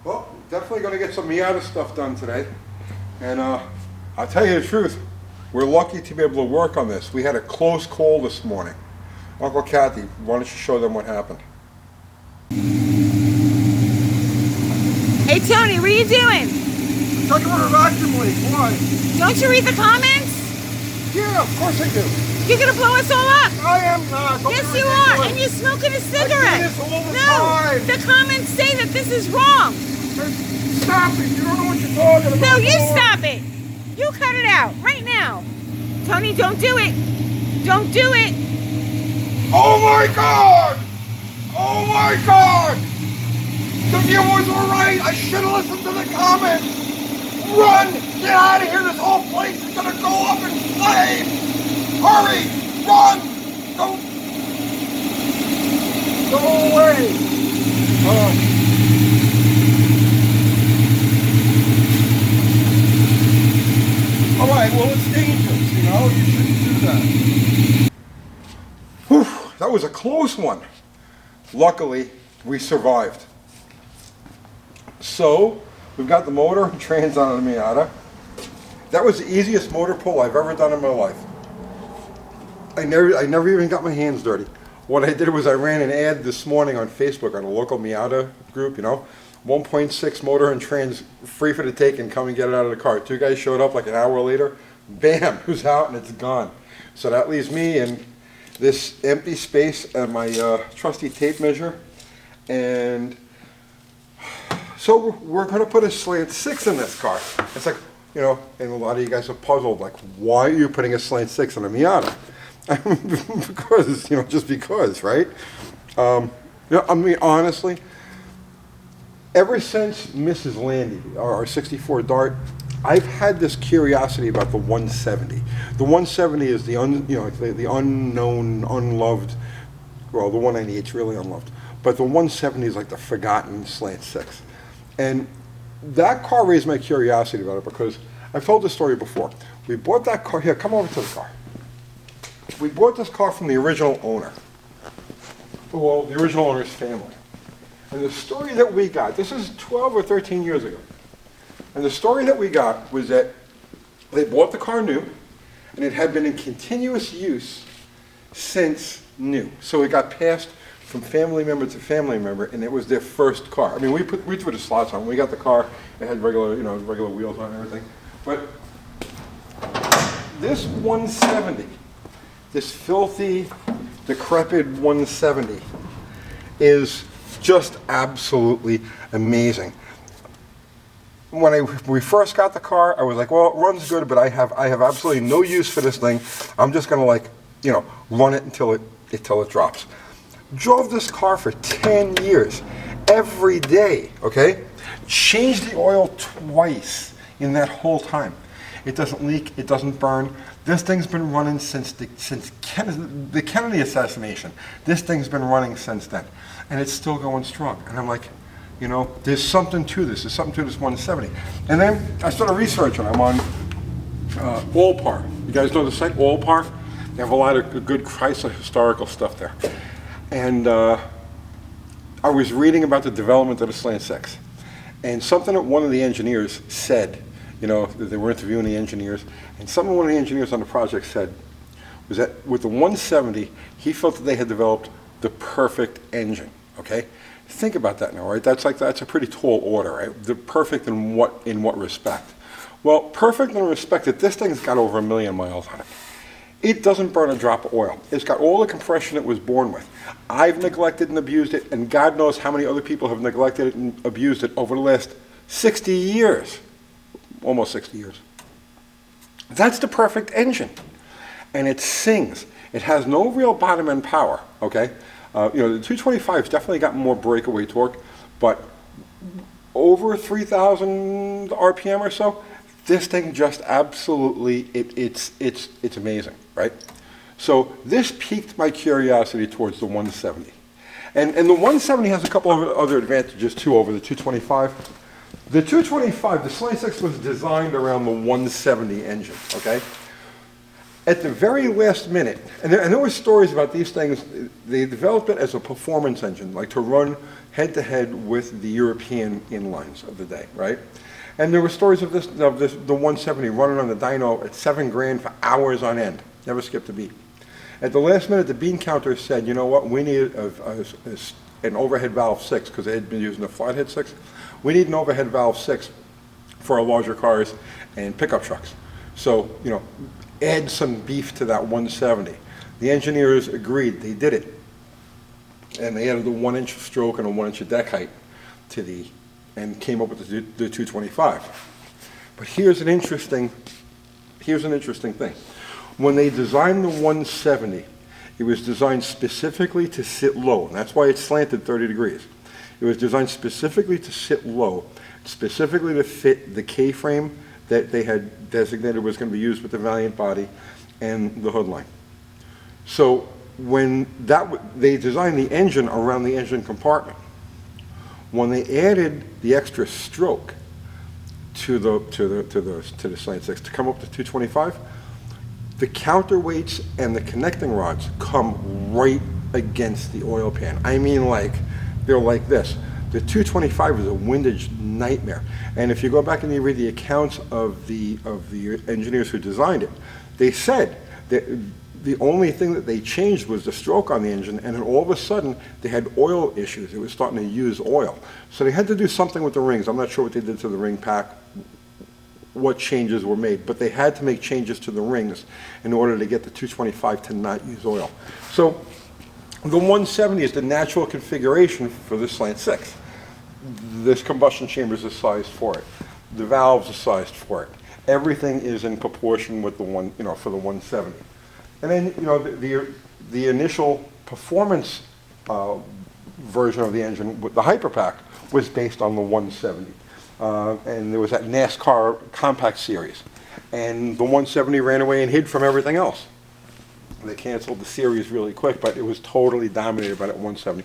Well, definitely going to get some Miata stuff done today. And I'll tell you the truth, we're lucky to be able to work on this. We had a close call this morning. Uncle Kathy, why don't you show them what happened? Hey Tony, what are you doing? Talking about a vacuum leak. Why? Don't you read the comments? Yeah, of course I do. You're gonna blow us all up. I am not. Yes, you are. And you're smoking a cigarette. I do this all the no, time. the comments say that this is wrong. Stop it. You don't know what you're talking about. No, you stop it. You cut it out right now. Tony, don't do it. Don't do it. Oh my God! Oh my God! The viewers were right. I should have listened to the comments. Run! Get out of here. This whole place is going to go up in flames. Hurry! Run! Go away. All right, well, it's dangerous, you know? You shouldn't do that. Whew, that was a close one. Luckily, we survived. So, we've got the motor and trans on the Miata. That was the easiest motor pull I've ever done in my life. I never even got my hands dirty. What I did was I ran an ad this morning on Facebook on a local Miata group, you know, 1.6 motor and trans free for the take and come and get it out of the car. Two guys showed up like an hour later, bam, it was out and it's gone. So that leaves me in this empty space and my trusty tape measure. And so we're going to put a Slant Six in this car. It's like, you know, and a lot of you guys are puzzled, like, why are you putting a Slant Six on a Miata? Because, you know, just because, right? You know, I mean, honestly, ever since Mrs. Landy, our 64 Dart, I've had this curiosity about the 170. The 170 is the the unknown, unloved. Well, the 198 is really unloved, but the 170 is like the forgotten Slant Six. And that car raised my curiosity about it because I've told this story before. We bought that car. Here, come over to the car. We bought this car from the original owner. Well, the original owner's family. And the story that we got, this is 12 or 13 years ago. And the story that we got was that they bought the car new, and it had been in continuous use since new. So it got passed from family member to family member, and it was their first car. I mean, we put the slots on. When we got the car, it had regular, you know, regular wheels on and everything. But this 170, this filthy, decrepit 170, is just absolutely amazing. When we first got the car, I was like, well, it runs good, but I have absolutely no use for this thing. I'm just gonna, like, you know, run it until it drops. Drove this car for 10 years, every day, okay? Changed the oil twice in that whole time. It doesn't leak, it doesn't burn. This thing's been running since the Kennedy assassination. This thing's been running since then, and it's still going strong. And I'm like, you know, there's something to this. There's something to this 170. And then I started researching. I'm on Allpar. You guys know the site, Allpar? They have a lot of good Chrysler historical stuff there. And I was reading about the development of the Slant Six. And something that one of the engineers said, you know, they were interviewing the engineers, and something one of the engineers on the project said was that with the 170, he felt that they had developed the perfect engine, okay? Think about that now, right? That's a pretty tall order, right? The perfect in what respect? Well, perfect in the respect that this thing's got over 1 million miles on it. It doesn't burn a drop of oil. It's got all the compression it was born with. I've neglected and abused it, and God knows how many other people have neglected it and abused it over the last 60 years. Almost 60 years. That's the perfect engine. And it sings. It has no real bottom end power, okay? You know, the 225's definitely got more breakaway torque, but over 3,000 RPM or so, this thing just absolutely, it's amazing, right? So this piqued my curiosity towards the 170. And the 170 has a couple of other advantages too over the 225. The 225, the Slant Six was designed around the 170 engine, okay? At the very last minute, and there were stories about these things, they developed it as a performance engine, like to run head-to-head with the European inlines of the day, right? And there were stories of the 170 running on the dyno at $7,000 for hours on end, never skipped a beat. At the last minute, the bean counter said, you know what, we need an overhead valve 6, because they had been using a flathead 6. We need an overhead valve 6 for our larger cars and pickup trucks. So, you know, add some beef to that 170. The engineers agreed, they did it. And they added a 1-inch stroke and a 1-inch deck height to and came up with the 225. But here's an interesting thing. When they designed the 170, it was designed specifically to sit low, and that's why it's slanted 30 degrees. It was designed specifically to sit low, specifically to fit the K-frame that they had designated was going to be used with the Valiant body and the hood line. So when they designed the engine around the engine compartment, when they added the extra stroke to the Slant Six to come up to 225, the counterweights and the connecting rods come right against the oil pan. I mean, like, they're like this. The 225 is a windage nightmare. And if you go back and you read the accounts of the engineers who designed it, they said that the only thing that they changed was the stroke on the engine, and then all of a sudden they had oil issues. It was starting to use oil. So they had to do something with the rings. I'm not sure what they did to the ring pack, what changes were made, but they had to make changes to the rings in order to get the 225 to not use oil. So the 170 is the natural configuration for the Slant Six. This combustion chamber is sized for it. The valves are sized for it. Everything is in proportion with the one, you know, for the 170. And then, you know, the initial performance version of the engine, with the Hyperpack, was based on the 170. And there was that NASCAR Compact Series. And the 170 ran away and hid from everything else. They canceled the series really quick, but it was totally dominated by that 170.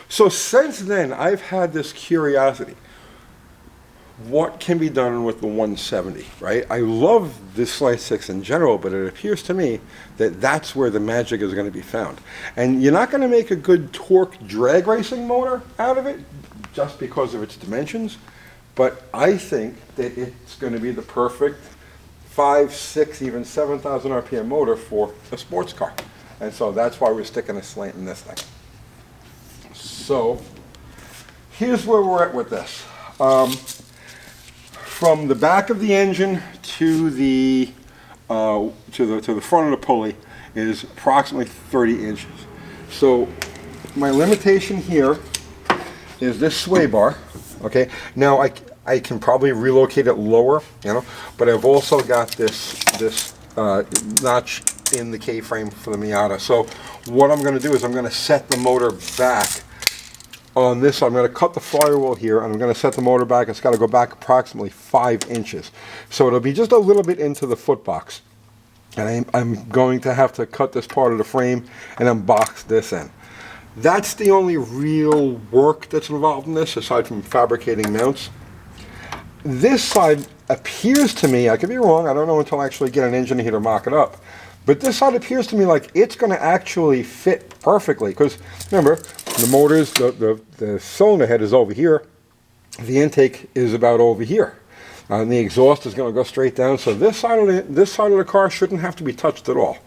So since then, I've had this curiosity. What can be done with the 170, right? I love this Slant Six in general, but it appears to me that that's where the magic is going to be found. And you're not going to make a good torque drag racing motor out of it just because of its dimensions, but I think that it's going to be the perfect 5, 6, even 7,000 RPM motor for a sports car. And so that's why we're sticking a slant in this thing. So here's where we're at with this. From the back of the engine to the front of the pulley is approximately 30 inches. So my limitation here is this sway bar. Okay, now I can probably relocate it lower, you know, but I've also got this notch in the K-frame for the Miata. So what I'm going to do is I'm going to set the motor back on this. I'm going to cut the firewall here, and I'm going to set the motor back. It's got to go back approximately 5 inches. So it'll be just a little bit into the foot box. And I'm going to have to cut this part of the frame and then box this in. That's the only real work that's involved in this, aside from fabricating mounts. This side appears to me, I could be wrong, I don't know until I actually get an engineer here to mock it up, but this side appears to me like it's going to actually fit perfectly, because remember, the motors, the cylinder head is over here, the intake is about over here, and the exhaust is going to go straight down, so this side of the car shouldn't have to be touched at all.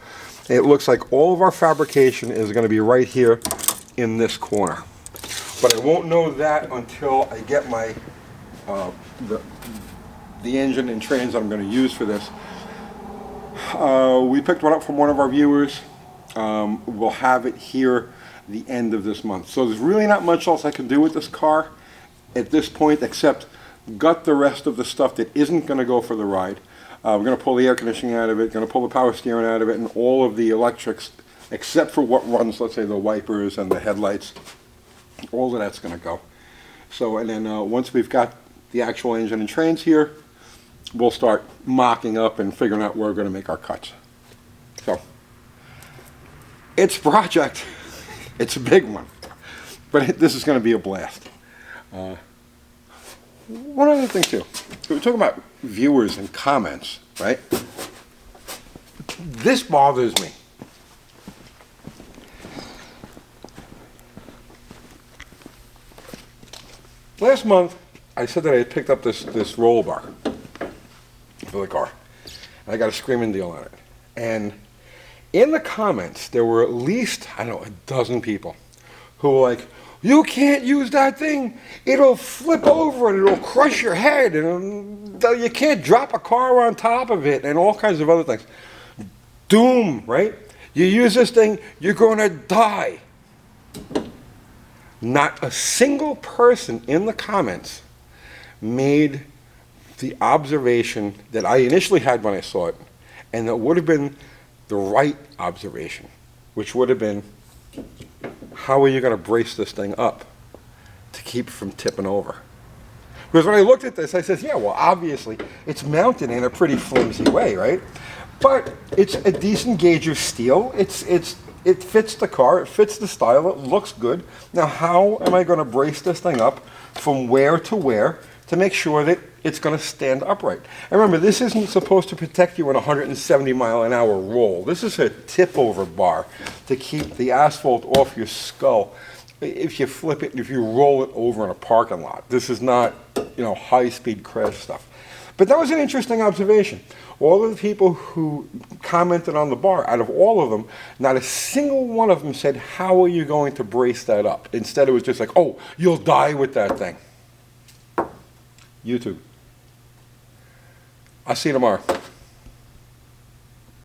It looks like all of our fabrication is going to be right here in this corner. But I won't know that until I get my the engine and trains I'm going to use for this. We picked one up from one of our viewers. We'll have it here the end of this month. So there's really not much else I can do with this car at this point except gut the rest of the stuff that isn't going to go for the ride. We're going to pull the air conditioning out of it, going to pull the power steering out of it, and all of the electrics except for what runs, let's say, the wipers and the headlights. All of that's going to go. So, and then once we've got the actual engine and trains here, we'll start mocking up and figuring out where we're going to make our cuts. So, it's a project. It's a big one. But this is going to be a blast. One other thing, too. We're talking about viewers and comments, right? This bothers me. Last month, I said that I had picked up this roll bar for the car. And I got a screaming deal on it. And in the comments, there were at least, I don't know, a dozen people who were like, you can't use that thing. It'll flip over and it'll crush your head. And you can't drop a car on top of it and all kinds of other things. Doom, right? You use this thing, you're going to die. Not a single person in the comments made the observation that I initially had when I saw it, and that would have been the right observation, which would have been, how are you going to brace this thing up to keep it from tipping over? Because when I looked at this, I said, yeah, well, obviously, it's mounted in a pretty flimsy way, right? But it's a decent gauge of steel. It fits the car, it fits the style, it looks good. Now, how am I going to brace this thing up from where to make sure that it's going to stand upright? And remember, this isn't supposed to protect you in a 170 mile an hour roll. This is a tip over bar to keep the asphalt off your skull if you flip it, if you roll it over in a parking lot. This is not, high-speed crash stuff. But that was an interesting observation. All of the people who commented on the bar, out of all of them, not a single one of them said, how are you going to brace that up? Instead, it was just like, oh, you'll die with that thing. YouTube. I'll see you tomorrow.